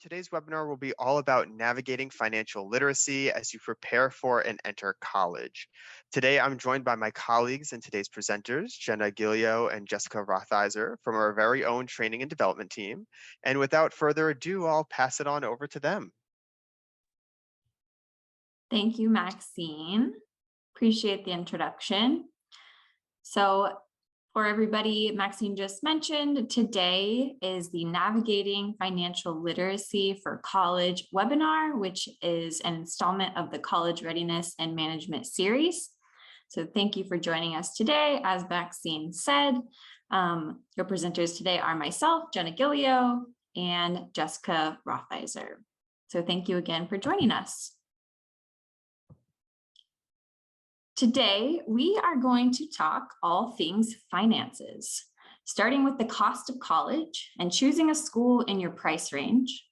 Today's webinar will be all about navigating financial literacy as you prepare for and enter college. Today, I'm joined by my colleagues and today's presenters, Jenna, Gilio, and Jessica Rotheiser from our very own training and development team. And without further ado, I'll pass it on over to them. Thank you, Maxine. Appreciate the introduction. So for everybody, Maxine just mentioned, today is the Navigating Financial Literacy for College webinar, which is an installment of the College Readiness and Management series. So thank you for joining us today. As Maxine said, your presenters today are myself, Jenna Gilio, and Jessica Rotheiser. So thank you again for joining us. Today, we are going to talk all things finances, starting with the cost of college and choosing a school in your price range.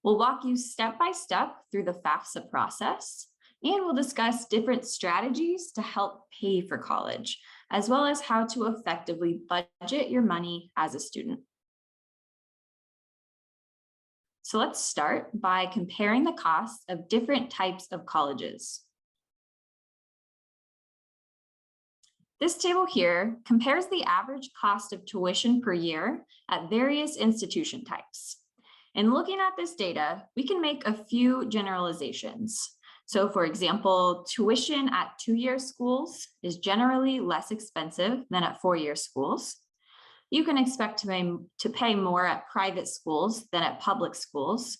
We'll walk you step by step through the FAFSA process, and we'll discuss different strategies to help pay for college, as well as how to effectively budget your money as a student. So let's start by comparing the costs of different types of colleges. This table here compares the average cost of tuition per year at various institution types. In looking at this data, we can make a few generalizations. So for example, tuition at two-year schools is generally less expensive than at four-year schools. You can expect to pay more at private schools than at public schools.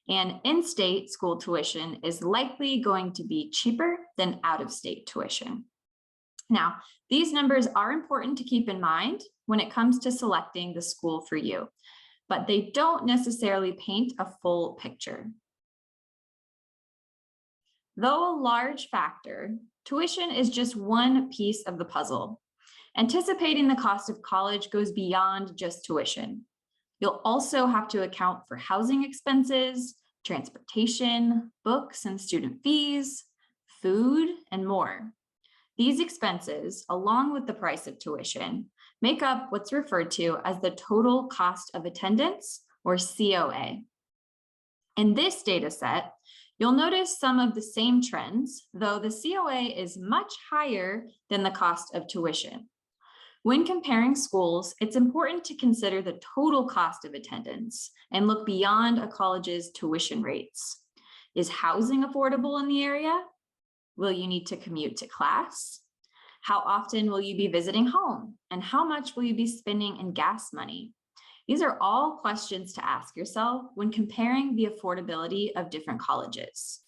And in-state school tuition is likely going to be cheaper than out-of-state tuition. Now, these numbers are important to keep in mind when it comes to selecting the school for you, but they don't necessarily paint a full picture. Though a large factor, tuition is just one piece of the puzzle. Anticipating the cost of college goes beyond just tuition. You'll also have to account for housing expenses, transportation, books and student fees, food, and more. These expenses, along with the price of tuition, make up what's referred to as the total cost of attendance, or COA. In this data set, you'll notice some of the same trends, though the COA is much higher than the cost of tuition. When comparing schools, it's important to consider the total cost of attendance and look beyond a college's tuition rates. Is housing affordable in the area? Will you need to commute to class? How often will you be visiting home? And how much will you be spending in gas money? These are all questions to ask yourself when comparing the affordability of different colleges.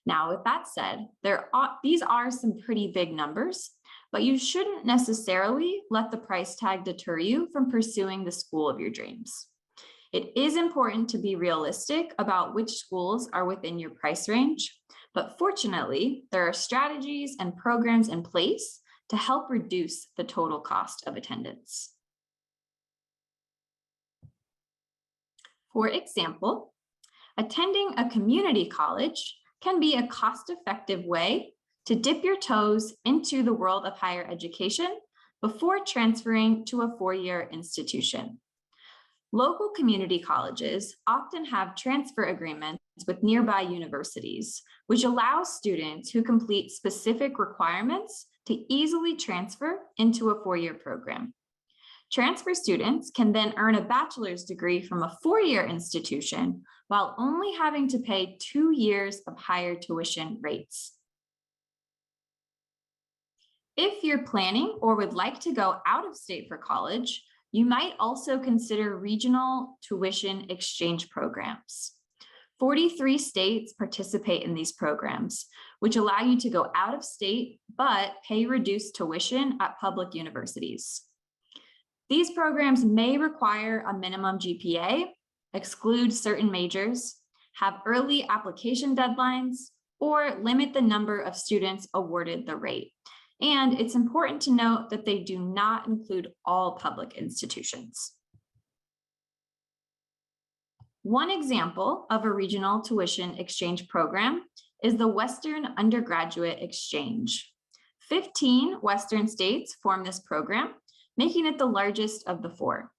Now, with that said, these are some pretty big numbers, but you shouldn't necessarily let the price tag deter you from pursuing the school of your dreams. It is important to be realistic about which schools are within your price range, but fortunately, there are strategies and programs in place to help reduce the total cost of attendance. For example, attending a community college can be a cost-effective way to dip your toes into the world of higher education before transferring to a four-year institution. Local community colleges often have transfer agreements with nearby universities, which allows students who complete specific requirements to easily transfer into a four-year program. Transfer students can then earn a bachelor's degree from a four-year institution while only having to pay 2 years of higher tuition rates. If you're planning or would like to go out of state for college, you might also consider regional tuition exchange programs. 43 states participate in these programs, which allow you to go out of state, but pay reduced tuition at public universities. These programs may require a minimum GPA, exclude certain majors, have early application deadlines, or limit the number of students awarded the rate. And it's important to note that they do not include all public institutions. One example of a regional tuition exchange program is the Western Undergraduate Exchange. 15 Western states form this program, making it the largest of the four.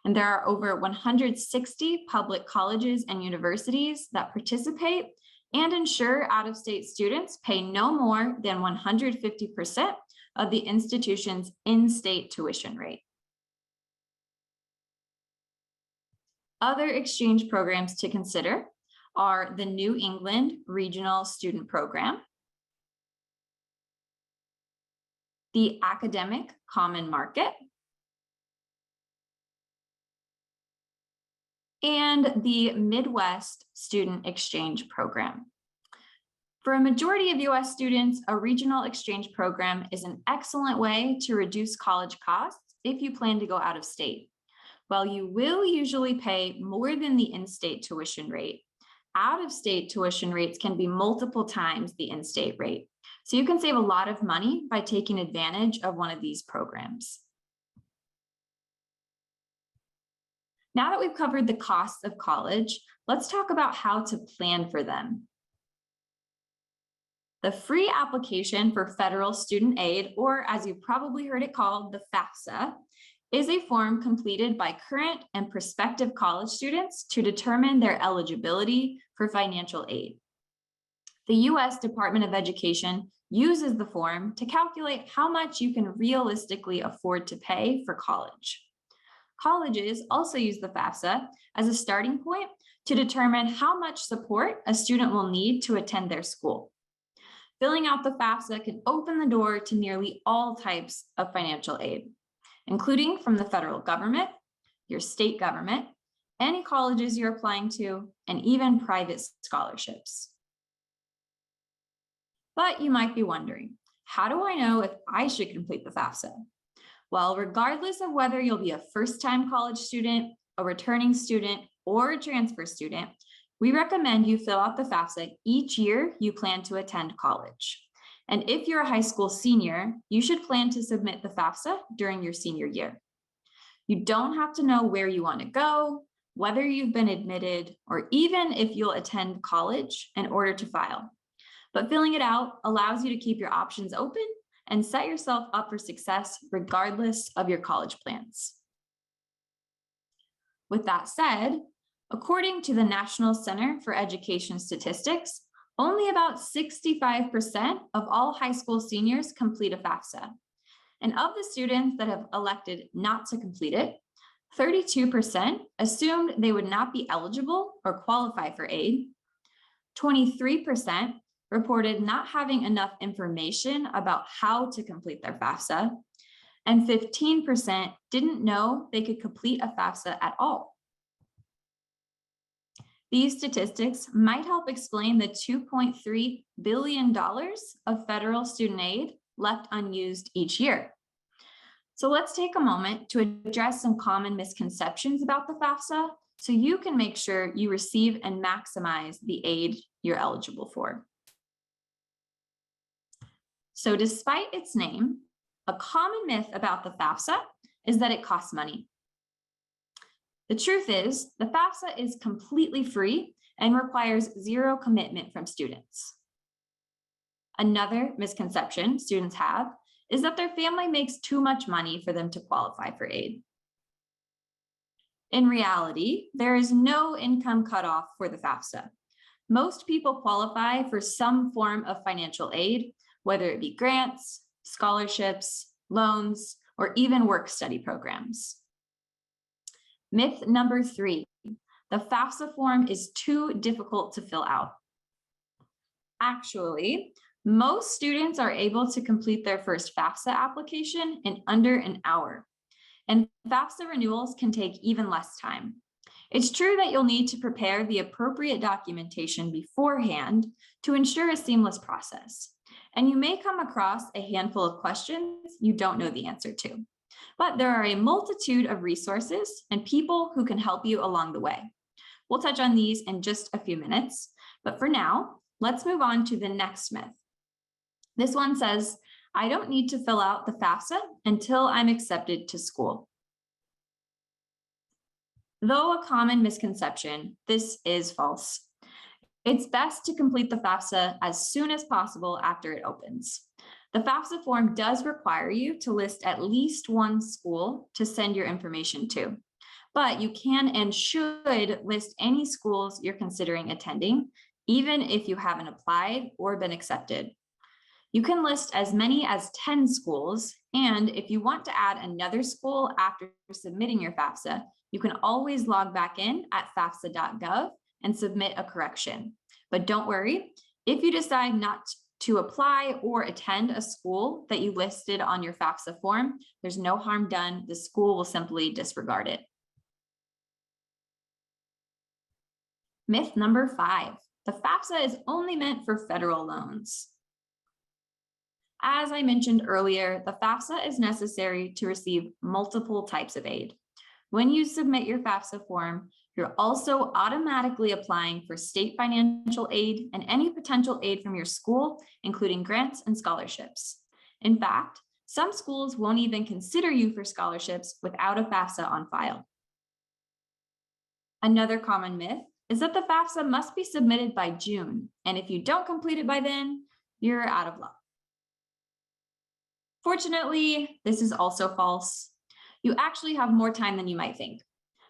And there are over 160 public colleges and universities that participate and ensure out-of-state students pay no more than 150% of the institution's in-state tuition rate. Other exchange programs to consider are the New England Regional Student Program, the Academic Common Market, and the Midwest Student Exchange Program. For a majority of US students, a regional exchange program is an excellent way to reduce college costs if you plan to go out of state. While you will usually pay more than the in-state tuition rate, out-of-state tuition rates can be multiple times the in-state rate. So you can save a lot of money by taking advantage of one of these programs. Now that we've covered the costs of college, let's talk about how to plan for them. The free application for federal student aid, or as you've probably heard it called, the FAFSA, is a form completed by current and prospective college students to determine their eligibility for financial aid. The US Department of Education uses the form to calculate how much you can realistically afford to pay for college. Colleges also use the FAFSA as a starting point to determine how much support a student will need to attend their school. Filling out the FAFSA can open the door to nearly all types of financial aid, including from the federal government, your state government, any colleges you're applying to, and even private scholarships. But you might be wondering, how do I know if I should complete the FAFSA? Well, regardless of whether you'll be a first-time college student, a returning student, or a transfer student, we recommend you fill out the FAFSA each year you plan to attend college. And if you're a high school senior, you should plan to submit the FAFSA during your senior year. You don't have to know where you want to go, whether you've been admitted, or even if you'll attend college in order to file. But filling it out allows you to keep your options open and set yourself up for success regardless of your college plans. With that said, according to the National Center for Education Statistics, only about 65% of all high school seniors complete a FAFSA. And of the students that have elected not to complete it, 32% assumed they would not be eligible or qualify for aid. 23% reported not having enough information about how to complete their FAFSA. And 15% didn't know they could complete a FAFSA at all. These statistics might help explain the $2.3 billion of federal student aid left unused each year. So let's take a moment to address some common misconceptions about the FAFSA so you can make sure you receive and maximize the aid you're eligible for. So despite its name, a common myth about the FAFSA is that it costs money. The truth is, the FAFSA is completely free and requires zero commitment from students. Another misconception students have is that their family makes too much money for them to qualify for aid. In reality, there is no income cutoff for the FAFSA. Most people qualify for some form of financial aid, whether it be grants, scholarships, loans, or even work-study programs. Myth number 3, the FAFSA form is too difficult to fill out. Actually, most students are able to complete their first FAFSA application in under an hour, and FAFSA renewals can take even less time. It's true that you'll need to prepare the appropriate documentation beforehand to ensure a seamless process, and you may come across a handful of questions you don't know the answer to. But there are a multitude of resources and people who can help you along the way. We'll touch on these in just a few minutes, but for now, let's move on to the next myth. This one says, I don't need to fill out the FAFSA until I'm accepted to school. Though a common misconception, this is false. It's best to complete the FAFSA as soon as possible after it opens. The FAFSA form does require you to list at least one school to send your information to, But you can and should list any schools you're considering attending, even if you haven't applied or been accepted. You can list as many as 10 schools, and if you want to add another school after submitting your FAFSA, you can always log back in at FAFSA.gov and submit a correction. But don't worry, if you decide not to apply or attend a school that you listed on your FAFSA form, there's no harm done. The school will simply disregard it. Myth number 5, the FAFSA is only meant for federal loans. As I mentioned earlier, the FAFSA is necessary to receive multiple types of aid. When you submit your FAFSA form, you're also automatically applying for state financial aid and any potential aid from your school, including grants and scholarships. In fact, some schools won't even consider you for scholarships without a FAFSA on file. Another common myth is that the FAFSA must be submitted by June, and if you don't complete it by then, you're out of luck. Fortunately, this is also false. You actually have more time than you might think.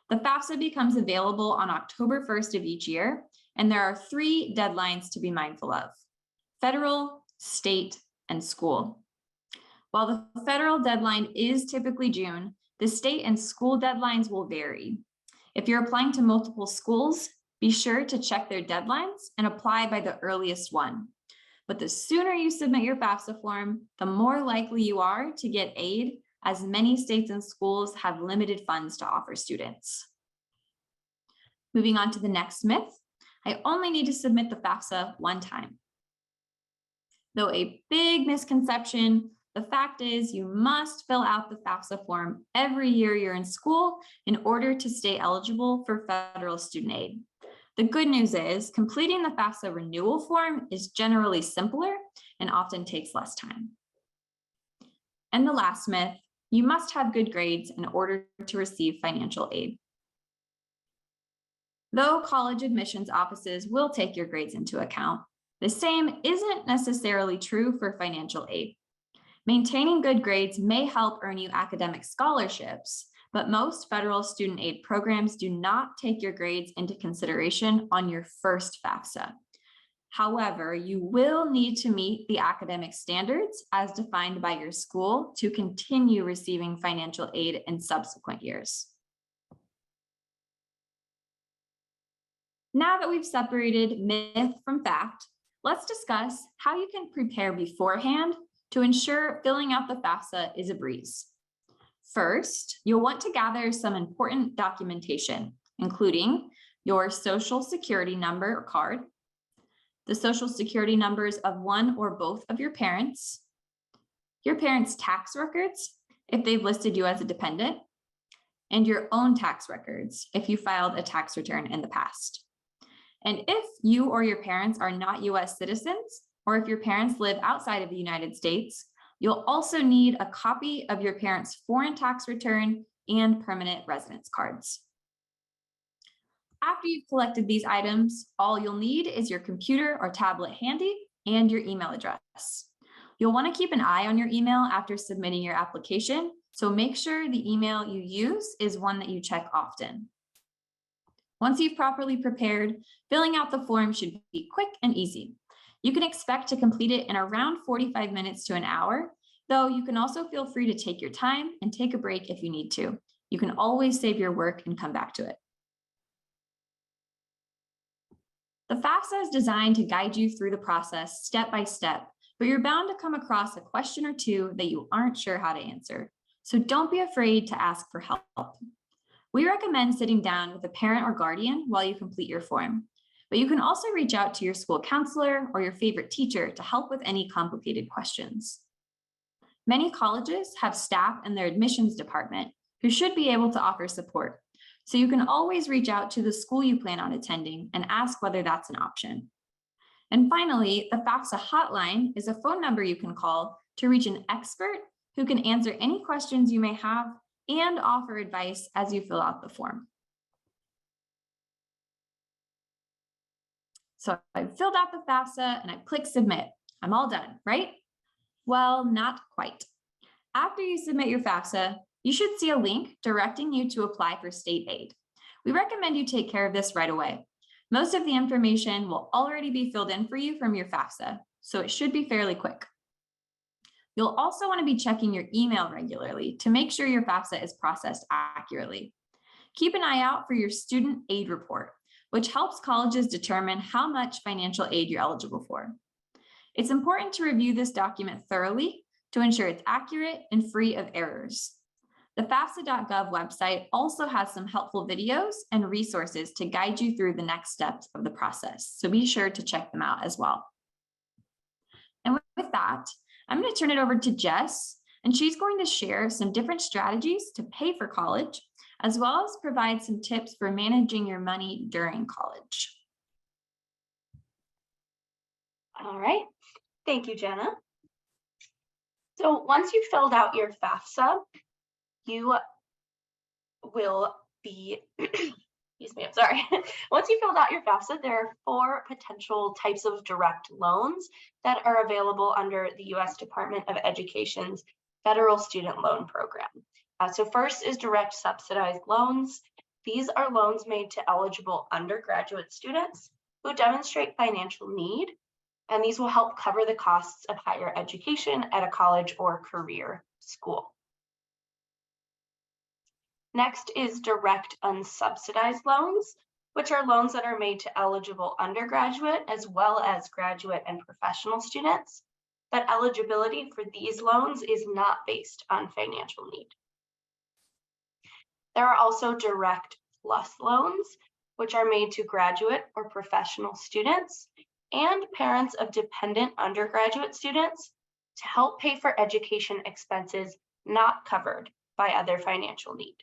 The FAFSA becomes available on October 1st of each year, and there are 3 deadlines to be mindful of: federal, state, and school. While the federal deadline is typically June, the state and school deadlines will vary. If you're applying to multiple schools, be sure to check their deadlines and apply by the earliest one. But the sooner you submit your FAFSA form, the more likely you are to get aid, as many states and schools have limited funds to offer students. Moving on to the next myth, I only need to submit the FAFSA one time. Though a big misconception, the fact is you must fill out the FAFSA form every year you're in school in order to stay eligible for federal student aid. The good news is completing the FAFSA renewal form is generally simpler and often takes less time. And the last myth, you must have good grades in order to receive financial aid. Though college admissions offices will take your grades into account, the same isn't necessarily true for financial aid. Maintaining good grades may help earn you academic scholarships, but most federal student aid programs do not take your grades into consideration on your first FAFSA. However, you will need to meet the academic standards as defined by your school to continue receiving financial aid in subsequent years. Now that we've separated myth from fact, let's discuss how you can prepare beforehand to ensure filling out the FAFSA is a breeze. First, you'll want to gather some important documentation, including your Social Security number or card, the Social Security numbers of one or both of your parents' tax records, if they've listed you as a dependent, and your own tax records, if you filed a tax return in the past. And if you or your parents are not US citizens, or if your parents live outside of the United States, you'll also need a copy of your parents' foreign tax return and permanent residence cards. After you've collected these items, all you'll need is your computer or tablet handy and your email address. You'll want to keep an eye on your email after submitting your application, so make sure the email you use is one that you check often. Once you've properly prepared, filling out the form should be quick and easy. You can expect to complete it in around 45 minutes to an hour, though you can also feel free to take your time and take a break if you need to. You can always save your work and come back to it. The FAFSA is designed to guide you through the process step by step, but you're bound to come across a question or two that you aren't sure how to answer. So don't be afraid to ask for help. We recommend sitting down with a parent or guardian while you complete your form, but you can also reach out to your school counselor or your favorite teacher to help with any complicated questions. Many colleges have staff in their admissions department who should be able to offer support, so you can always reach out to the school you plan on attending and ask whether that's an option. And finally, the FAFSA hotline is a phone number you can call to reach an expert who can answer any questions you may have and offer advice as you fill out the form. So I filled out the FAFSA and I click submit. I'm all done, right? Well, not quite. After you submit your FAFSA, you should see a link directing you to apply for state aid. We recommend you take care of this right away. Most of the information will already be filled in for you from your FAFSA, so it should be fairly quick. You'll also want to be checking your email regularly to make sure your FAFSA is processed accurately. Keep an eye out for your student aid report, which helps colleges determine how much financial aid you're eligible for. It's important to review this document thoroughly to ensure it's accurate and free of errors. The FAFSA.gov website also has some helpful videos and resources to guide you through the next steps of the process, so be sure to check them out as well. And with that, I'm going to turn it over to Jess, and she's going to share some different strategies to pay for college, as well as provide some tips for managing your money during college. All right, thank you, Jenna. So once you've filled out your FAFSA, you will be, excuse me, I'm sorry. Once you filled out your FAFSA, there are 4 potential types of direct loans that are available under the U.S. Department of Education's Federal Student Loan Program. So first is direct subsidized loans. These are loans made to eligible undergraduate students who demonstrate financial need, and these will help cover the costs of higher education at a college or career school. Next is direct unsubsidized loans, which are loans that are made to eligible undergraduate as well as graduate and professional students, but eligibility for these loans is not based on financial need. There are also direct plus loans, which are made to graduate or professional students and parents of dependent undergraduate students to help pay for education expenses not covered by other financial need.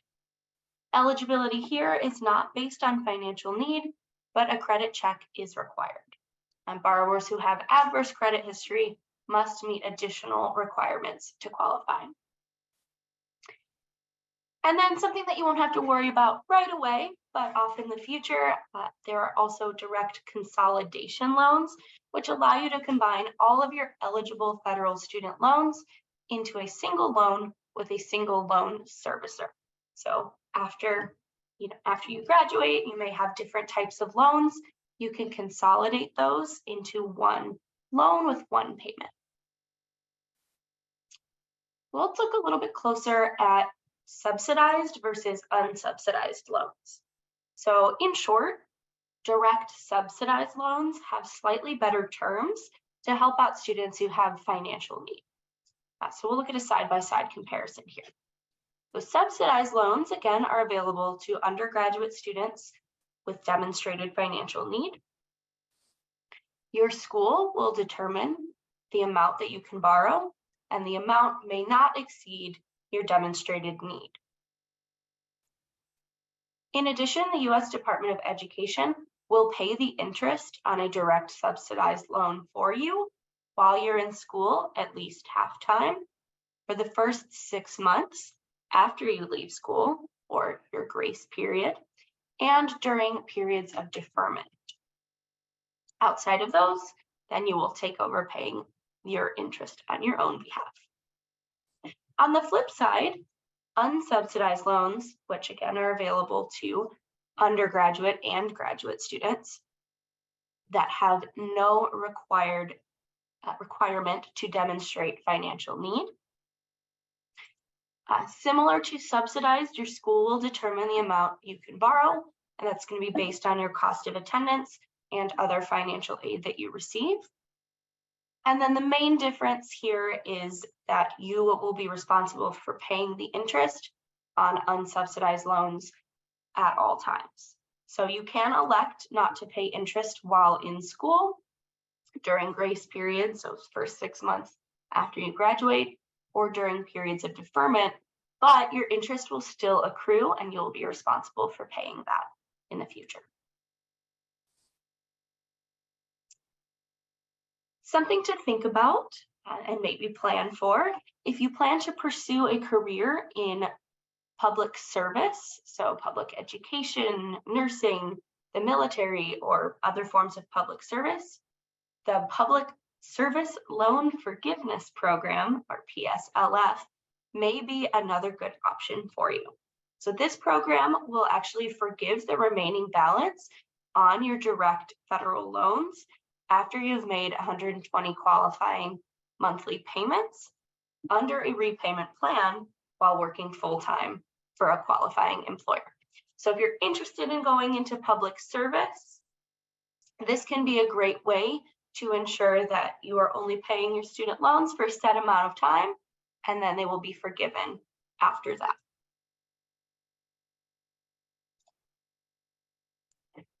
Eligibility here is not based on financial need, but a credit check is required. And borrowers who have adverse credit history must meet additional requirements to qualify. And then something that you won't have to worry about right away, but off in the future, there are also direct consolidation loans, which allow you to combine all of your eligible federal student loans into a single loan with a single loan servicer. So after you graduate, you may have different types of loans. You can consolidate those into one loan with one payment. Well, let's look a little bit closer at subsidized versus unsubsidized loans. So in short, direct subsidized loans have slightly better terms to help out students who have financial need. So we'll look at a side-by-side comparison here. So subsidized loans, again, are available to undergraduate students with demonstrated financial need. Your school will determine the amount that you can borrow, and the amount may not exceed your demonstrated need. In addition, the U.S. Department of Education will pay the interest on a direct subsidized loan for you while you're in school at least half time for the first 6 months after you leave school, or your grace period, and during periods of deferment. Outside of those, then you will take over paying your interest on your own behalf. On the flip side, unsubsidized loans, which again are available to undergraduate and graduate students that have no requirement to demonstrate financial need. Similar to subsidized, your school will determine the amount you can borrow, and that's going to be based on your cost of attendance and other financial aid that you receive. And then the main difference here is that you will be responsible for paying the interest on unsubsidized loans at all times. So you can elect not to pay interest while in school during grace periods, so first 6 months after you graduate, or during periods of deferment, but your interest will still accrue and you'll be responsible for paying that in the future. Something to think about and maybe plan for, if you plan to pursue a career in public service, so public education, nursing, the military, or other forms of public service, the Public Service Loan Forgiveness Program, or PSLF, may be another good option for you. So this program will actually forgive the remaining balance on your direct federal loans after you've made 120 qualifying monthly payments under a repayment plan while working full-time for a qualifying employer. So if you're interested in going into public service, this can be a great way to ensure that you are only paying your student loans for a set amount of time, and then they will be forgiven after that.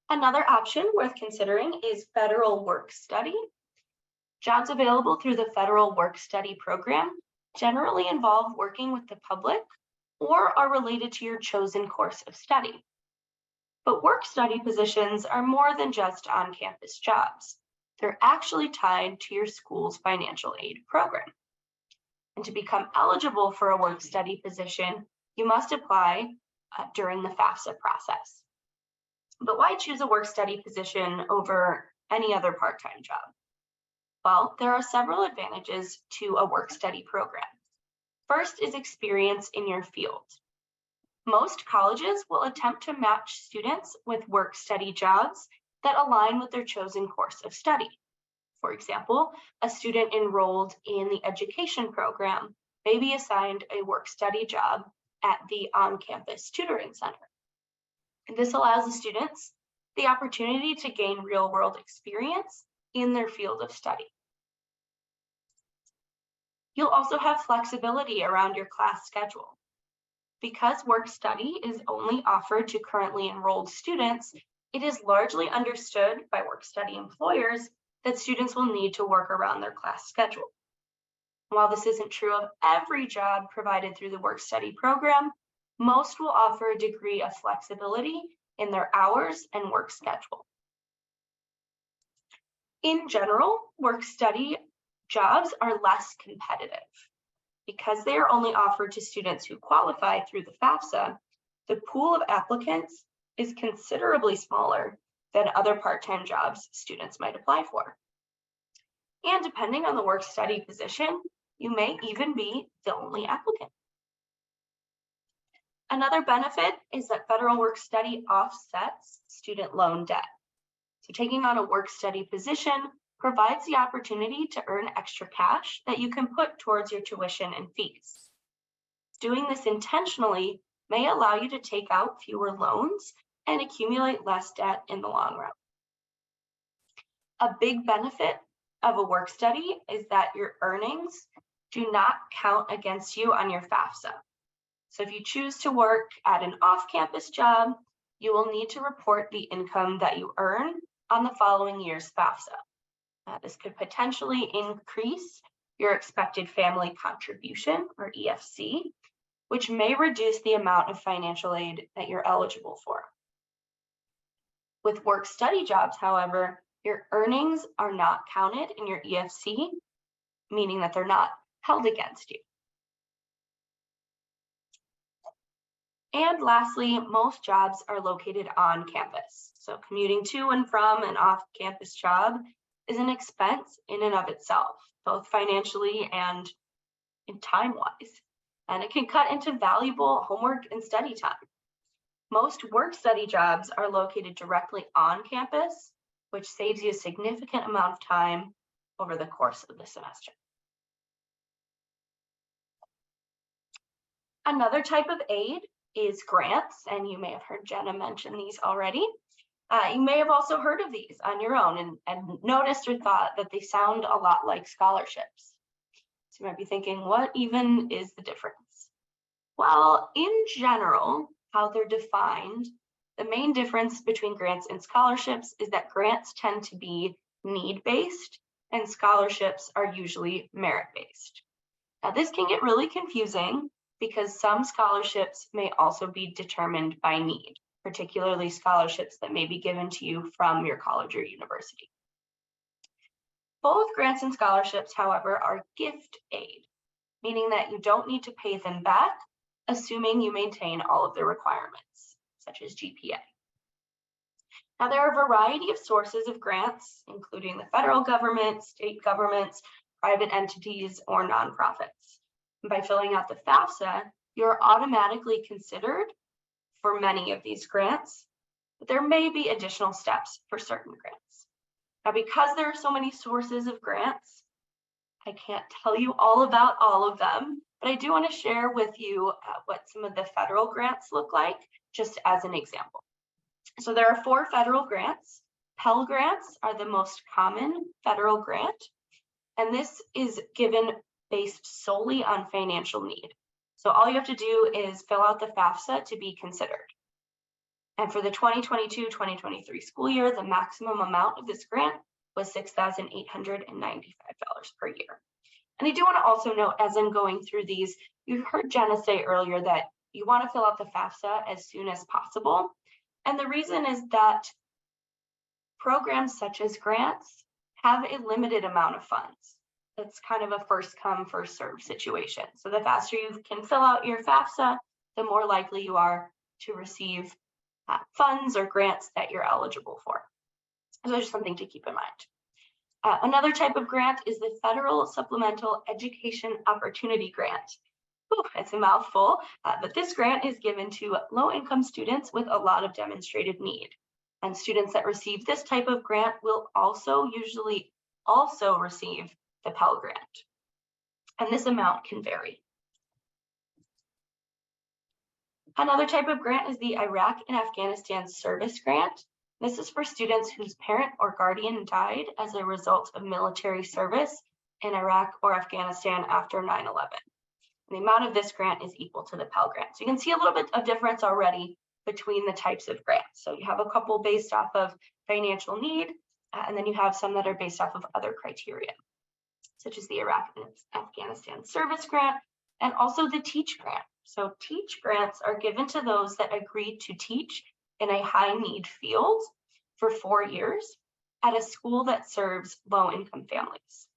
Another option worth considering is federal work study. Jobs available through the federal work study program generally involve working with the public or are related to your chosen course of study. But work study positions are more than just on-campus jobs. They're actually tied to your school's financial aid program. And to become eligible for a work study position, you must apply during the FAFSA process. But why choose a work study position over any other part-time job? Well, there are several advantages to a work study program. First is experience in your field. Most colleges will attempt to match students with work study jobs that align with their chosen course of study. For example, a student enrolled in the education program may be assigned a work study job at the on-campus tutoring center. And this allows the students the opportunity to gain real-world experience in their field of study. You'll also have flexibility around your class schedule. Because work study is only offered to currently enrolled students, it is largely understood by work study employers that students will need to work around their class schedule. While this isn't true of every job provided through the work study program, most will offer a degree of flexibility in their hours and work schedule. In general, work study jobs are less competitive. Because they are only offered to students who qualify through the FAFSA, the pool of applicants is considerably smaller than other part-time jobs students might apply for. And depending on the work study position, you may even be the only applicant. Another benefit is that federal work study offsets student loan debt. So taking on a work study position provides the opportunity to earn extra cash that you can put towards your tuition and fees. Doing this intentionally may allow you to take out fewer loans and accumulate less debt in the long run. A big benefit of a work study is that your earnings do not count against you on your FAFSA. So if you choose to work at an off-campus job, you will need to report the income that you earn on the following year's FAFSA. This could potentially increase your expected family contribution, or EFC, which may reduce the amount of financial aid that you're eligible for. With work study jobs, however, your earnings are not counted in your EFC, meaning that they're not held against you. And lastly, most jobs are located on campus. So commuting to and from an off-campus job is an expense in and of itself, both financially and in time-wise. And it can cut into valuable homework and study time. Most work study jobs are located directly on campus, which saves you a significant amount of time over the course of the semester. Another type of aid is grants, and you may have heard Jenna mention these already. You may have also heard of these on your own and noticed or thought that they sound a lot like scholarships. So you might be thinking, what even is the difference? Well, in general, how they're defined, the main difference between grants and scholarships is that grants tend to be need-based and scholarships are usually merit-based. Now, this can get really confusing because some scholarships may also be determined by need, particularly scholarships that may be given to you from your college or university. Both grants and scholarships, however, are gift aid, meaning that you don't need to pay them back, assuming you maintain all of the requirements, such as GPA. Now, there are a variety of sources of grants, including the federal government, state governments, private entities, or nonprofits. By filling out the FAFSA, you're automatically considered for many of these grants, but there may be additional steps for certain grants. Now, because there are so many sources of grants, I can't tell you all about all of them, but I do want to share with you what some of the federal grants look like, just as an example. So there are 4 federal grants. Pell Grants are the most common federal grant, and this is given based solely on financial need. So all you have to do is fill out the FAFSA to be considered. And for the 2022-2023 school year, the maximum amount of this grant was $6,895 per year. And I do want to also note, as I'm going through these, you heard Jenna say earlier that you want to fill out the FAFSA as soon as possible. And the reason is that programs such as grants have a limited amount of funds. It's kind of a first come, first serve situation. So the faster you can fill out your FAFSA, the more likely you are to receive funds or grants that you're eligible for. So just something to keep in mind. Another type of grant is the Federal Supplemental Education Opportunity Grant. Ooh, it's a mouthful, but this grant is given to low-income students with a lot of demonstrated need. And students that receive this type of grant will usually also receive the Pell Grant. And this amount can vary. Another type of grant is the Iraq and Afghanistan Service Grant. This is for students whose parent or guardian died as a result of military service in Iraq or Afghanistan after 9/11. The amount of this grant is equal to the Pell Grant. So you can see a little bit of difference already between the types of grants. So you have a couple based off of financial need, and then you have some that are based off of other criteria, such as the Iraq and Afghanistan Service Grant, and also the TEACH Grant. So TEACH grants are given to those that agree to teach in a high need field for 4 years at a school that serves low income families.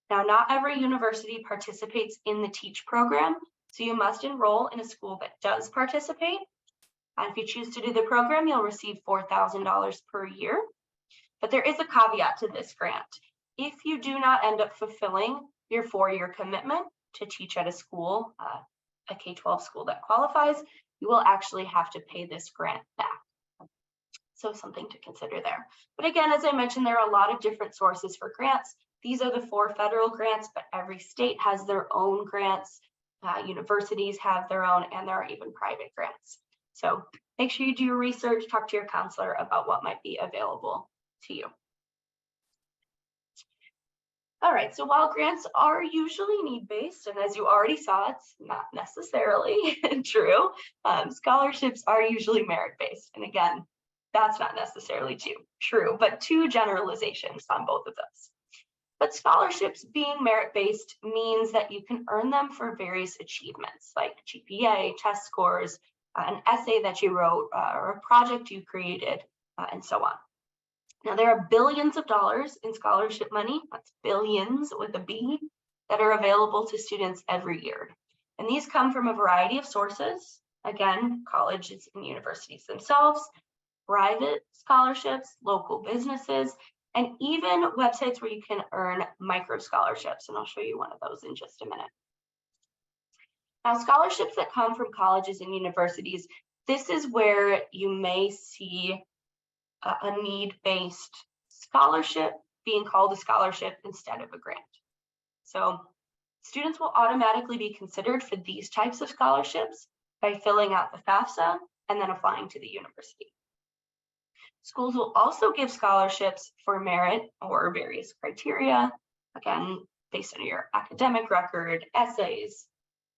Now, not every university participates in the TEACH program, so you must enroll in a school that does participate. And if you choose to do the program, you'll receive $4,000 per year. But there is a caveat to this grant. If you do not end up fulfilling your 4-year commitment to teach at a school, a K-12 school that qualifies, you will actually have to pay this grant back. So something to consider there. But again, as I mentioned, there are a lot of different sources for grants. These are the 4 federal grants, but every state has their own grants. Universities have their own, and there are even private grants. So make sure you do your research, talk to your counselor about what might be available to you. All right, so while grants are usually need-based, and as you already saw, it's not necessarily true, scholarships are usually merit-based. And again, that's not necessarily true, but 2 generalizations on both of those. But scholarships being merit-based means that you can earn them for various achievements like GPA, test scores, an essay that you wrote, or a project you created, and so on. Now, there are billions of dollars in scholarship money, that's billions with a B, that are available to students every year. And these come from a variety of sources. Again, colleges and universities themselves, private scholarships, local businesses, and even websites where you can earn micro scholarships. And I'll show you one of those in just a minute. Now, scholarships that come from colleges and universities, this is where you may see a need-based scholarship being called a scholarship instead of a grant. So students will automatically be considered for these types of scholarships by filling out the FAFSA and then applying to the university. Schools will also give scholarships for merit or various criteria, again, based on your academic record, essays,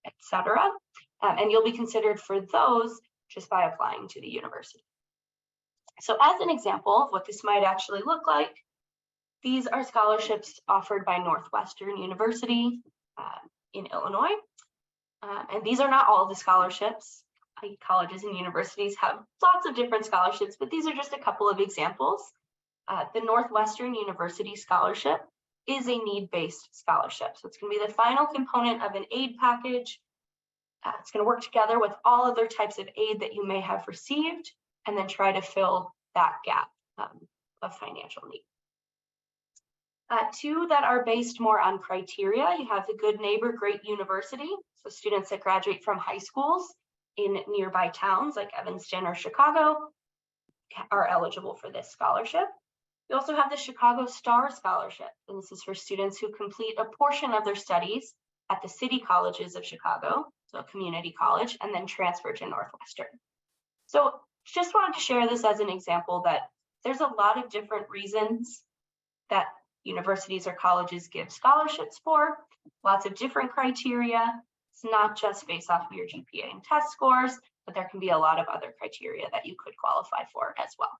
etc. And you'll be considered for those just by applying to the university. So as an example of what this might actually look like, these are scholarships offered by Northwestern University in Illinois. And these are not all of the scholarships. Colleges and universities have lots of different scholarships, but these are just a couple of examples. The Northwestern University Scholarship is a need-based scholarship. So it's going to be the final component of an aid package. It's going to work together with all other types of aid that you may have received, and then try to fill that gap of financial need. Two that are based more on criteria. You have the Good Neighbor, Great University. So students that graduate from high schools in nearby towns like Evanston or Chicago are eligible for this scholarship. We also have the Chicago Star Scholarship, and this is for students who complete a portion of their studies at the city colleges of Chicago, so a community college, and then transfer to Northwestern. So just wanted to share this as an example that there's a lot of different reasons that universities or colleges give scholarships for, lots of different criteria. It's not just based off of your GPA and test scores, but there can be a lot of other criteria that you could qualify for as well.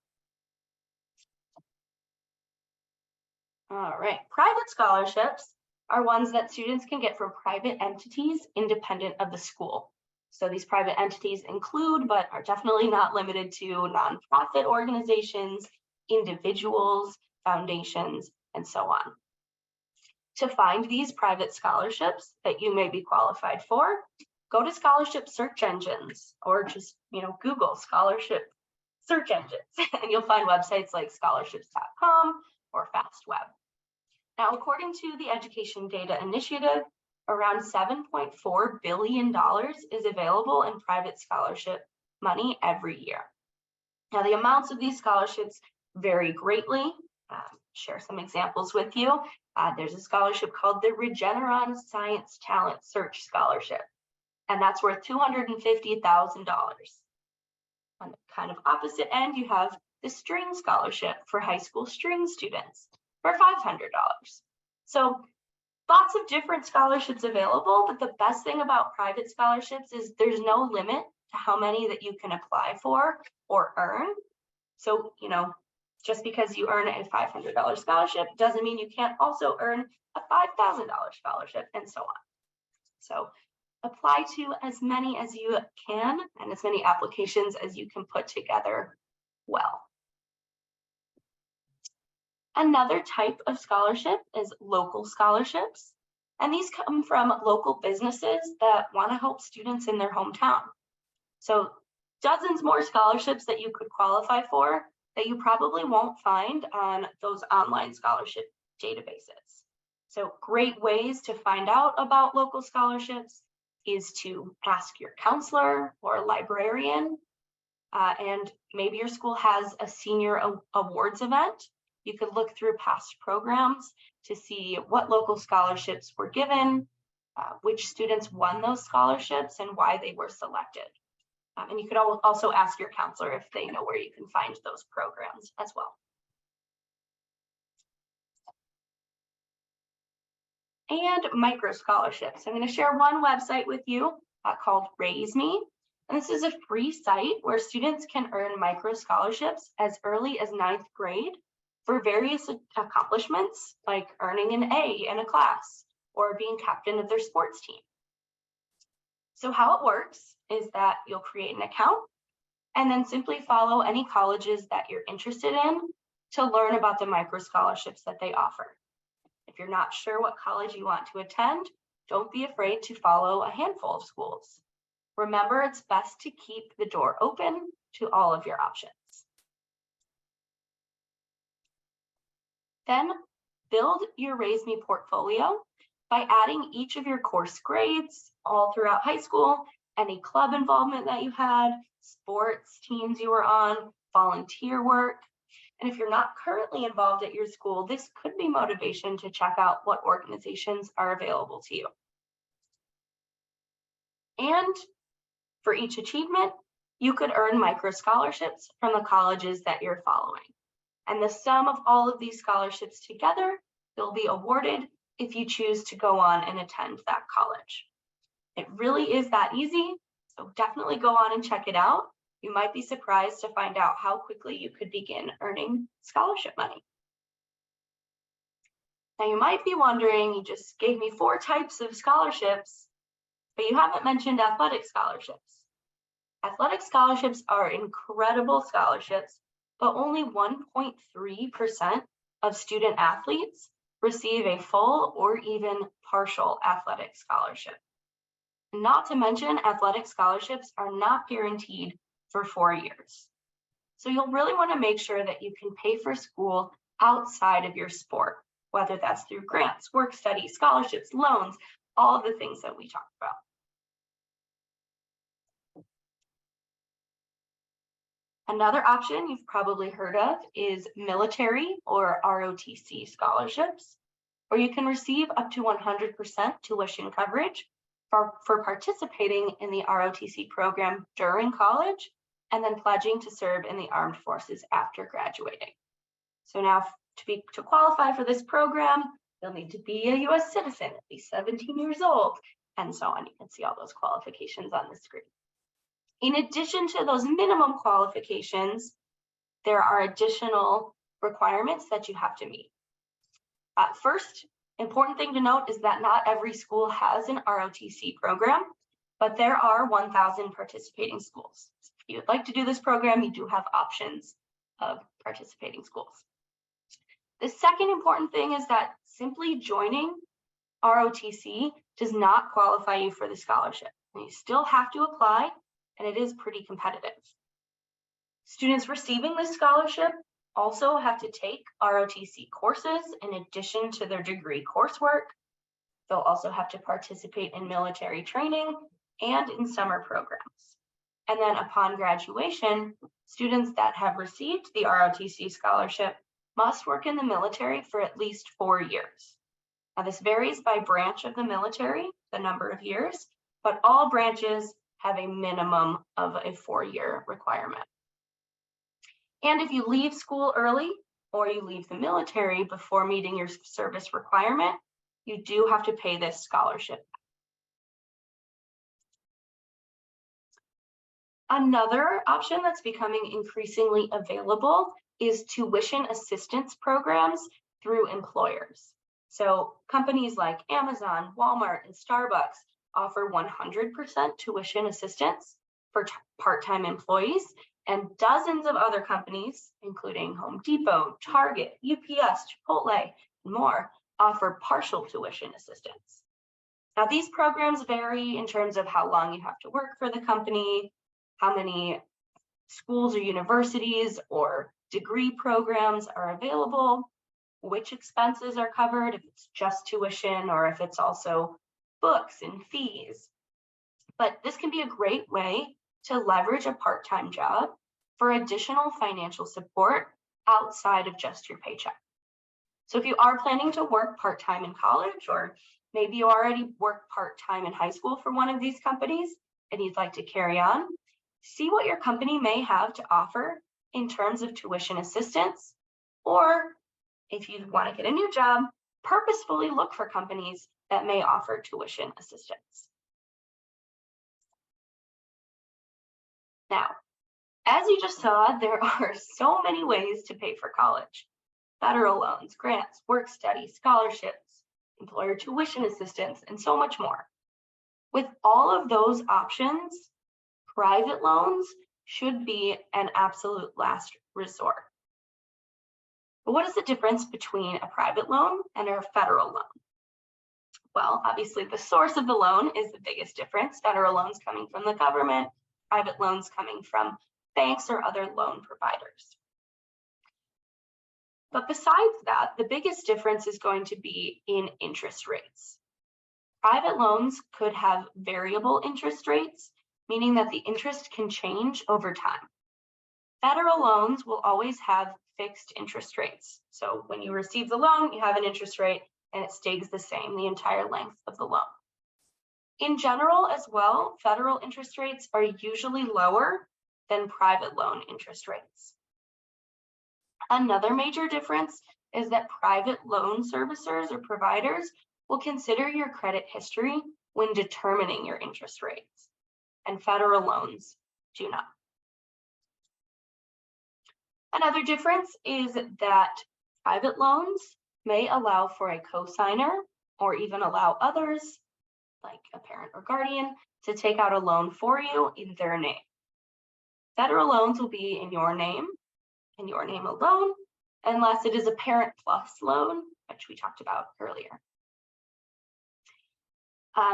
All right, private scholarships are ones that students can get from private entities independent of the school. So these private entities include, but are definitely not limited to, nonprofit organizations, individuals, foundations, and so on. To find these private scholarships that you may be qualified for, go to scholarship search engines, or just Google scholarship search engines, and you'll find websites like scholarships.com or FastWeb. Now, according to the Education Data Initiative, around $7.4 billion is available in private scholarship money every year. Now, the amounts of these scholarships vary greatly. Share some examples with you. There's a scholarship called the Regeneron Science Talent Search Scholarship, and that's worth $250,000. On the kind of opposite end, you have the String Scholarship for high school string students for $500. So lots of different scholarships available, but the best thing about private scholarships is there's no limit to how many that you can apply for or earn. So, just because you earn a $500 scholarship doesn't mean you can't also earn a $5,000 scholarship, and so on. So apply to as many as you can and as many applications as you can put together well. Another type of scholarship is local scholarships, and these come from local businesses that want to help students in their hometown. So dozens more scholarships that you could qualify for that you probably won't find on those online scholarship databases. So great ways to find out about local scholarships is to ask your counselor or librarian, and maybe your school has a senior awards event. You could look through past programs to see what local scholarships were given, which students won those scholarships, and why they were selected. And you could also ask your counselor if they know where you can find those programs as well. And micro scholarships. I'm going to share one website with you called Raise Me. And this is a free site where students can earn micro scholarships as early as 9th grade for various accomplishments, like earning an A in a class or being captain of their sports team. So how it works is that you'll create an account and then simply follow any colleges that you're interested in to learn about the micro scholarships that they offer. If you're not sure what college you want to attend, don't be afraid to follow a handful of schools. Remember, it's best to keep the door open to all of your options. Then build your Raise Me portfolio by adding each of your course grades all throughout high school, any club involvement that you had, sports teams you were on, volunteer work. And if you're not currently involved at your school, this could be motivation to check out what organizations are available to you. And for each achievement, you could earn micro scholarships from the colleges that you're following. And the sum of all of these scholarships together will be awarded if you choose to go on and attend that college. It really is that easy, so definitely go on and check it out. You might be surprised to find out how quickly you could begin earning scholarship money. Now you might be wondering, you just gave me 4 types of scholarships, but you haven't mentioned athletic scholarships. Athletic scholarships are incredible scholarships, but only 1.3% of student athletes receive a full or even partial athletic scholarship. Not to mention, athletic scholarships are not guaranteed for 4 years. So you'll really want to make sure that you can pay for school outside of your sport. whether that's through grants, work study, scholarships, loans, all of the things that we talked about. Another option you've probably heard of is military or ROTC scholarships, where you can receive up to 100% tuition coverage for participating in the ROTC program during college and then pledging to serve in the armed forces after graduating. So now to qualify for this program, you'll need to be a US citizen, at least 17 years old, and so on. You can see all those qualifications on the screen. In addition to those minimum qualifications, there are additional requirements that you have to meet. First, important thing to note is that not every school has an ROTC program, but there are 1,000 participating schools. So if you would like to do this program, you do have options of participating schools. The second important thing is that simply joining ROTC does not qualify you for the scholarship. You still have to apply, and it is pretty competitive. Students receiving this scholarship also have to take ROTC courses in addition to their degree coursework. They'll also have to participate in military training and in summer programs. And then upon graduation, students that have received the ROTC scholarship must work in the military for at least 4 years. Now, this varies by branch of the military, the number of years, but all branches have a minimum of a 4-year requirement. And if you leave school early or you leave the military before meeting your service requirement, you do have to pay this scholarship. Another option that's becoming increasingly available is tuition assistance programs through employers. So companies like Amazon, Walmart, and Starbucks offer 100% tuition assistance for part-time employees, and dozens of other companies, including Home Depot, Target, UPS, Chipotle, and more, offer partial tuition assistance. Now, these programs vary in terms of how long you have to work for the company, how many schools or universities or degree programs are available, which expenses are covered, if it's just tuition or if it's also books and fees. But this can be a great way to leverage a part-time job for additional financial support outside of just your paycheck. So if you are planning to work part-time in college, or maybe you already work part-time in high school for one of these companies and you'd like to carry on, see what your company may have to offer in terms of tuition assistance, or if you want to get a new job, purposefully look for companies that may offer tuition assistance. Now, as you just saw, there are so many ways to pay for college: federal loans, grants, work study, scholarships, employer tuition assistance, and so much more. With all of those options, private loans should be an absolute last resort. But what is the difference between a private loan and a federal loan? Well, obviously the source of the loan is the biggest difference. Federal loans coming from the government, private loans coming from banks or other loan providers. But besides that, the biggest difference is going to be in interest rates. Private loans could have variable interest rates, meaning that the interest can change over time. Federal loans will always have fixed interest rates. So when you receive the loan, you have an interest rate and it stays the same the entire length of the loan. In general as well, federal interest rates are usually lower than private loan interest rates. Another major difference is that private loan servicers or providers will consider your credit history when determining your interest rates, and federal loans do not. Another difference is that private loans may allow for a cosigner or even allow others, like a parent or guardian, to take out a loan for you in their name. Federal loans will be in your name alone, unless it is a parent plus loan, which we talked about earlier.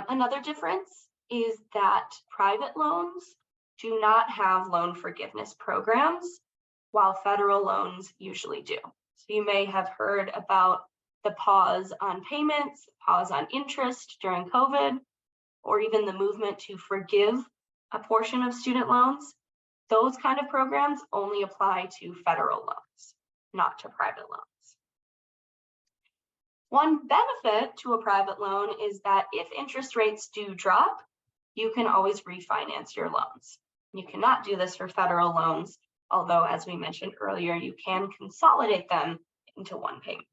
Another difference is that private loans do not have loan forgiveness programs, while federal loans usually do. So you may have heard about the pause on payments, pause on interest during COVID, or even the movement to forgive a portion of student loans, those kind of programs only apply to federal loans, not to private loans. One benefit to a private loan is that if interest rates do drop, you can always refinance your loans. You cannot do this for federal loans, although as we mentioned earlier, you can consolidate them into one payment.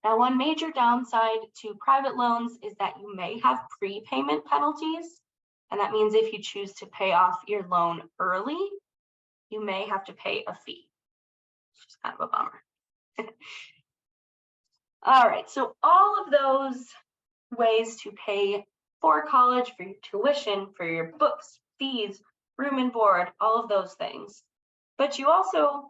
Now, one major downside to private loans is that you may have prepayment penalties. And that means if you choose to pay off your loan early, you may have to pay a fee, which is kind of a bummer. All right, so all of those ways to pay for college, for your tuition, for your books, fees, room and board, all of those things. But you also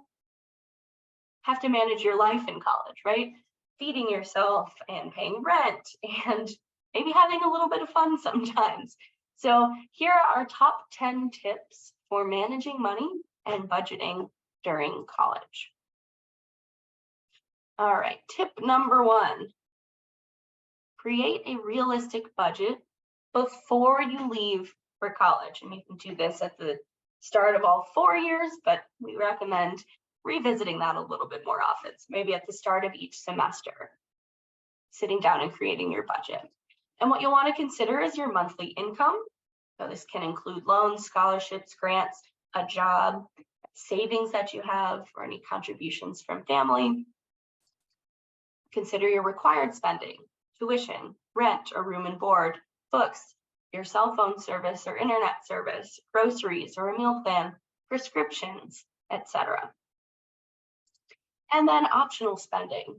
have to manage your life in college, right? Feeding yourself and paying rent and maybe having a little bit of fun sometimes. So here are our top 10 tips for managing money and budgeting during college. All right, tip number 1, create a realistic budget before you leave for college. And you can do this at the start of all 4 years, but we recommend revisiting that a little bit more often. So maybe at the start of each semester, sitting down and creating your budget. And what you'll want to consider is your monthly income. So this can include loans, scholarships, grants, a job, savings that you have, or any contributions from family. Consider your required spending, tuition, rent or room and board, books, your cell phone service or internet service, groceries or a meal plan, prescriptions, etc. And then optional spending,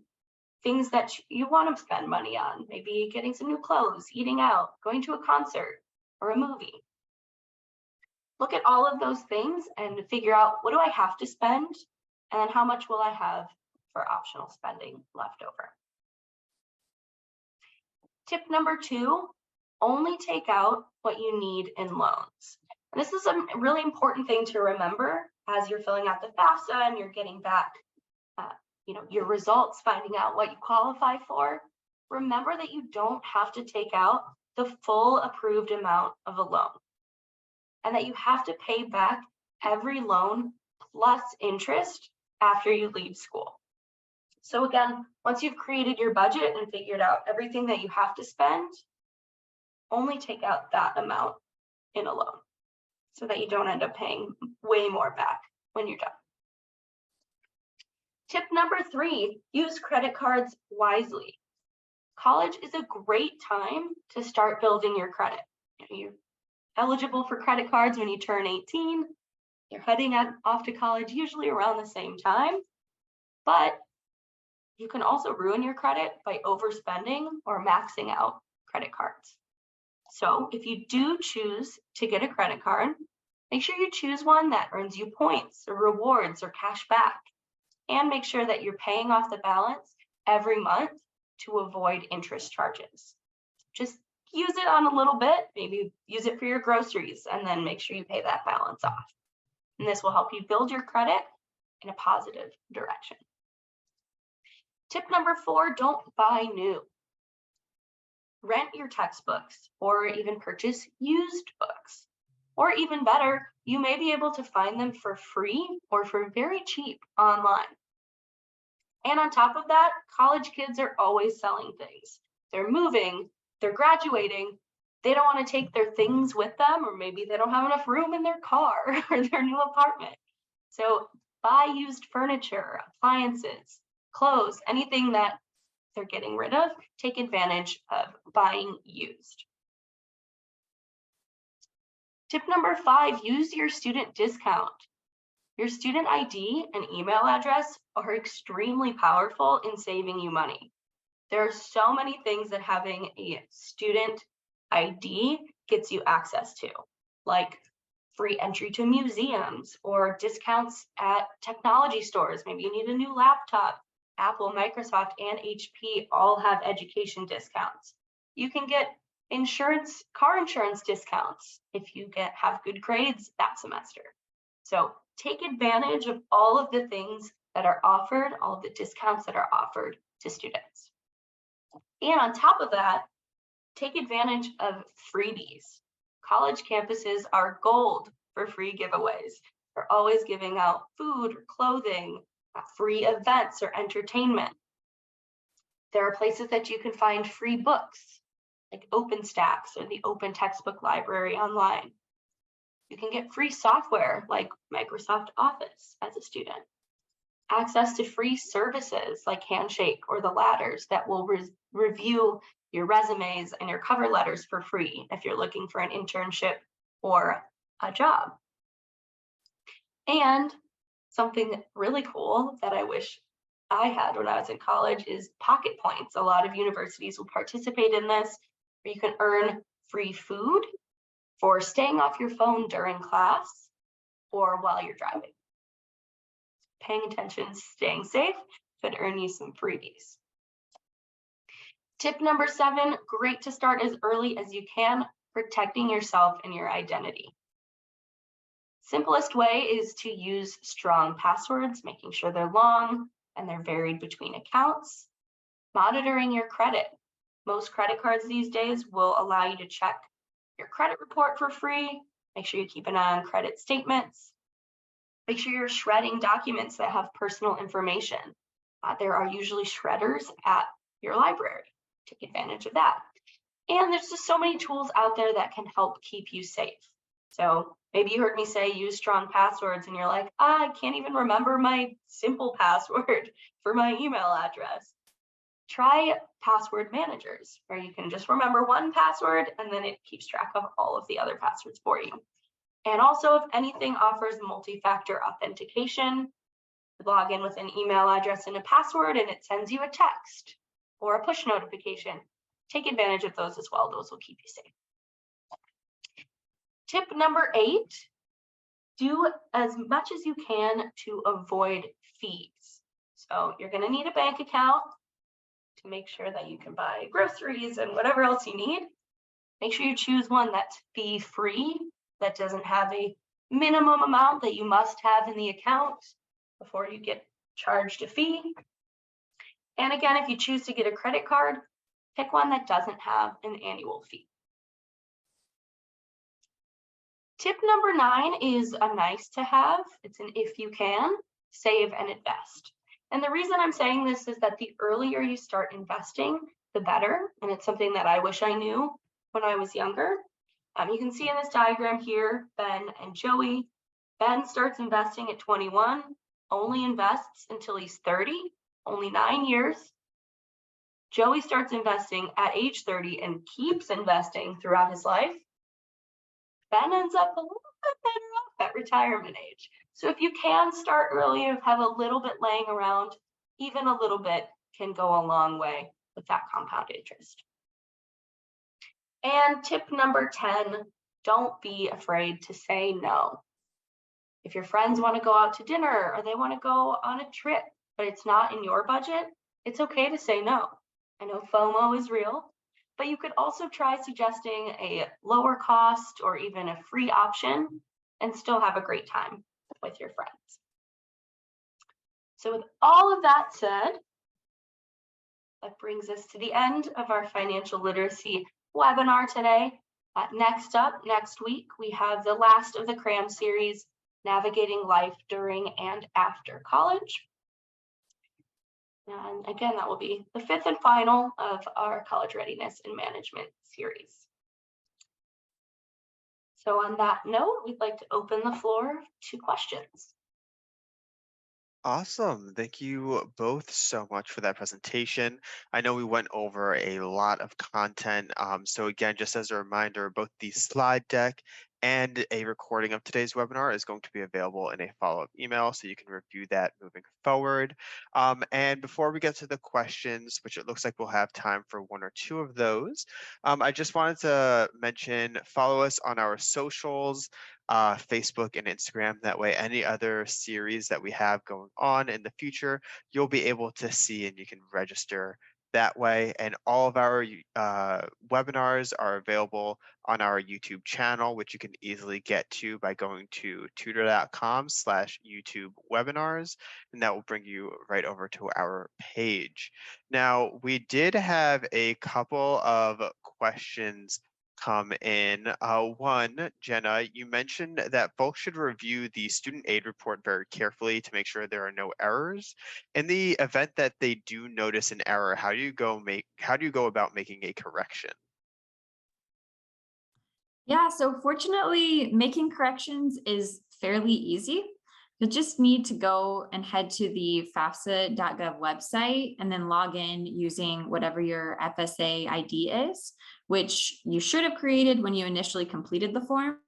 things that you want to spend money on, maybe getting some new clothes, eating out, going to a concert or a movie. Look at all of those things and figure out, what do I have to spend? And then how much will I have for optional spending left over? Tip number 2, only take out what you need in loans. And this is a really important thing to remember as you're filling out the FAFSA and you're getting back your results, finding out what you qualify for. Remember that you don't have to take out the full approved amount of a loan, and that you have to pay back every loan plus interest after you leave school. So again, once you've created your budget and figured out everything that you have to spend, only take out that amount in a loan so that you don't end up paying way more back when you're done. Tip number 3, use credit cards wisely. College is a great time to start building your credit. You're eligible for credit cards when you turn 18. You're heading off to college usually around the same time, but you can also ruin your credit by overspending or maxing out credit cards. So if you do choose to get a credit card, make sure you choose one that earns you points or rewards or cash back, and make sure that you're paying off the balance every month to avoid interest charges. Just use it on a little bit, maybe use it for your groceries, and then make sure you pay that balance off. And this will help you build your credit in a positive direction. Tip number 4, don't buy new. Rent your textbooks or even purchase used books. Or even better, you may be able to find them for free or for very cheap online. And on top of that, college kids are always selling things. They're moving, they're graduating, they don't want to take their things with them, or maybe they don't have enough room in their car or their new apartment. So buy used furniture, appliances, clothes, anything that they're getting rid of, take advantage of buying used. Tip number 5, use your student discount. Your student ID and email address are extremely powerful in saving you money. There are so many things that having a student ID gets you access to, like free entry to museums or discounts at technology stores. Maybe you need a new laptop. Apple, Microsoft, and HP all have education discounts. You can get insurance, car insurance discounts if you have good grades that semester. So take advantage of all of the things that are offered, all of the discounts that are offered to students. And on top of that, take advantage of freebies. College campuses are gold for free giveaways. They're always giving out food or clothing, free events or entertainment. There are places that you can find free books, like OpenStax or the Open Textbook Library online. You can get free software like Microsoft Office as a student. Access to free services like Handshake or the Ladders that will review your resumes and your cover letters for free if you're looking for an internship or a job. And something really cool that I wish I had when I was in college is pocket points. A lot of universities will participate in this, where you can earn free food for staying off your phone during class or while you're driving. Paying attention, staying safe could earn you some freebies. Tip number 7, great to start as early as you can, protecting yourself and your identity. Simplest way is to use strong passwords, making sure they're long and they're varied between accounts. Monitoring your credit. Most credit cards these days will allow you to check your credit report for free. Make sure you keep an eye on credit statements. Make sure you're shredding documents that have personal information. There are usually shredders at your library. Take advantage of that. And there's just so many tools out there that can help keep you safe. So maybe you heard me say use strong passwords and you're like, I can't even remember my simple password for my email address. Try password managers where you can just remember one password and then it keeps track of all of the other passwords for you. And also, if anything offers multi-factor authentication, log in with an email address and a password and it sends you a text or a push notification. Take advantage of those as well. Those will keep you safe. Tip number 8, do as much as you can to avoid fees. So you're going to need a bank account to make sure that you can buy groceries and whatever else you need. Make sure you choose one that's fee-free, that doesn't have a minimum amount that you must have in the account before you get charged a fee. And again, if you choose to get a credit card, pick one that doesn't have an annual fee. Tip number 9 is a nice to have. It's an if you can, save and invest. And the reason I'm saying this is that the earlier you start investing, the better. And it's something that I wish I knew when I was younger. You can see in this diagram here, Ben and Joey. Ben starts investing at 21, only invests until he's 30, only 9 years. Joey starts investing at age 30 and keeps investing throughout his life. Ben ends up a little bit better off at retirement age. So if you can start early and have a little bit laying around, even a little bit can go a long way with that compound interest. And tip number 10, don't be afraid to say no. If your friends want to go out to dinner or they want to go on a trip, but it's not in your budget, it's okay to say no. I know FOMO is real, but you could also try suggesting a lower cost or even a free option and still have a great time with your friends. So with all of that said, that brings us to the end of our financial literacy webinar today. Next up, next week, we have the last of the C.R.A.M series, Navigating Life During and After College. And again, that will be the 5th and final of our College Readiness and Management series. So on that note, we'd like to open the floor to questions. Awesome. Thank you both so much for that presentation. I know we went over a lot of content. So again, just as a reminder, both the slide deck and a recording of today's webinar is going to be available in a follow-up email, so you can review that moving forward. And before we get to the questions, which it looks like we'll have time for 1 or 2 of those, I just wanted to mention, follow us on our socials, Facebook and Instagram. That way, any other series that we have going on in the future, you'll be able to see and you can register that way. And all of our webinars are available on our YouTube channel, which you can easily get to by going to tutor.com/YouTube webinars, and that will bring you right over to our page. Now, we did have a couple of questions come in. One, Jenna, you mentioned that folks should review the student aid report very carefully to make sure there are no errors. In the event that they do notice an error, how do you go about making a correction? Yeah, so fortunately, making corrections is fairly easy. You'll just need to go and head to the FAFSA.gov website and then log in using whatever your FSA ID is, which you should have created when you initially completed the form.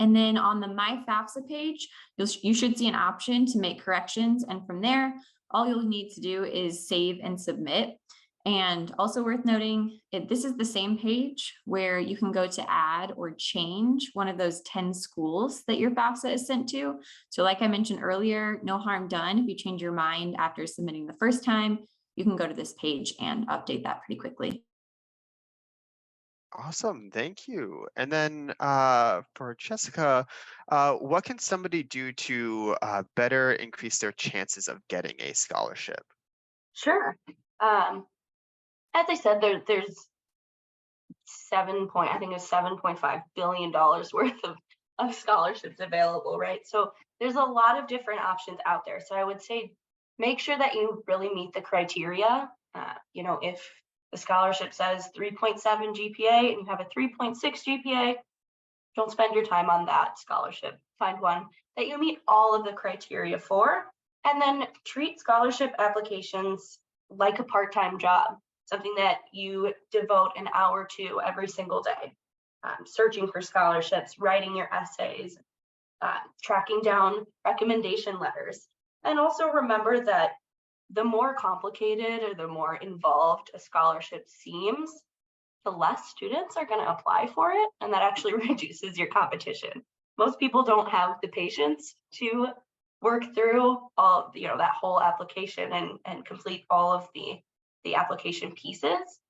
And then on the My FAFSA page, you should see an option to make corrections. And from there, all you'll need to do is save and submit. And also worth noting, this is the same page where you can go to add or change one of those 10 schools that your FAFSA is sent to. So like I mentioned earlier, no harm done. If you change your mind after submitting the first time, you can go to this page and update that pretty quickly. Awesome, thank you. And then for Jessica, what can somebody do to better increase their chances of getting a scholarship? Sure. As I said, there's I think it's $7.5 billion worth of scholarships available, right? So there's a lot of different options out there. So I would say make sure that you really meet the criteria. If the scholarship says 3.7 GPA and you have a 3.6 GPA, don't spend your time on that scholarship. Find one that you meet all of the criteria for, and then treat scholarship applications like a part-time job, something that you devote an hour to every single day. Searching for scholarships, writing your essays, tracking down recommendation letters. And also remember that the more complicated or the more involved a scholarship seems, the less students are going to apply for it, and that actually reduces your competition. Most people don't have the patience to work through all, that whole application and complete all of the application pieces.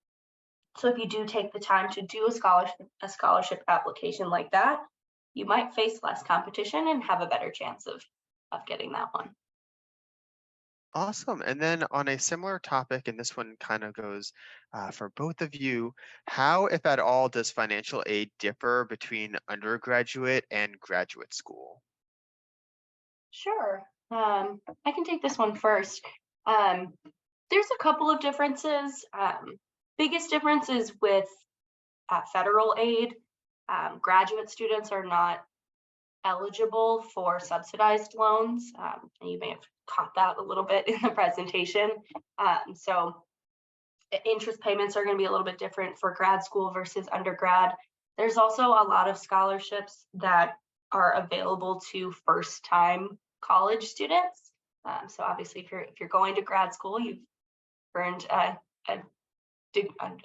So if you do take the time to do a scholarship application like that, you might face less competition and have a better chance of getting that one. Awesome. And then on a similar topic, and this one kind of goes for both of you, how, if at all, does financial aid differ between undergraduate and graduate school? Sure. I can take this one first. There's a couple of differences. Biggest difference is with federal aid. Graduate students are not eligible for subsidized loans. And you may have caught that a little bit in the presentation. So interest payments are going to be a little bit different for grad school versus undergrad. There's also a lot of scholarships that are available to first-time college students. So obviously, if you're going to grad school, you've earned a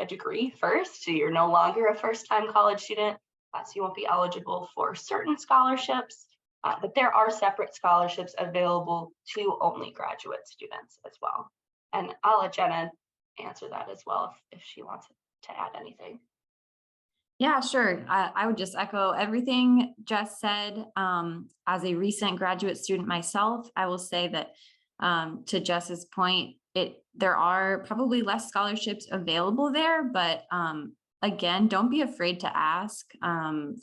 degree first, so you're no longer a first-time college student. So you won't be eligible for certain scholarships, but there are separate scholarships available to only graduate students as well. And I'll let Jenna answer that as well if she wants to add anything. Yeah, sure. I would just echo everything Jess said. As a recent graduate student myself, I will say that to Jess's point, there are probably less scholarships available there, but again, don't be afraid to ask.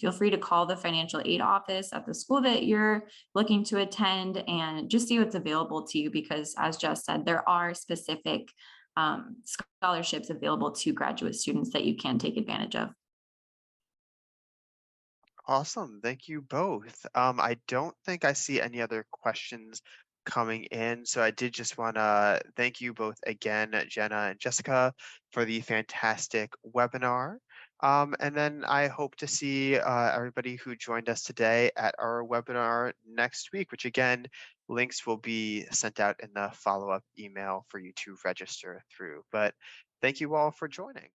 Feel free to call the financial aid office at the school that you're looking to attend and just see what's available to you, because as Jess said, there are specific scholarships available to graduate students that you can take advantage of. Awesome. Thank you both. I don't think I see any other questions coming in. So I did just want to thank you both again, Jenna and Jessica, for the fantastic webinar. And then I hope to see everybody who joined us today at our webinar next week, which again, links will be sent out in the follow-up email for you to register through. But thank you all for joining.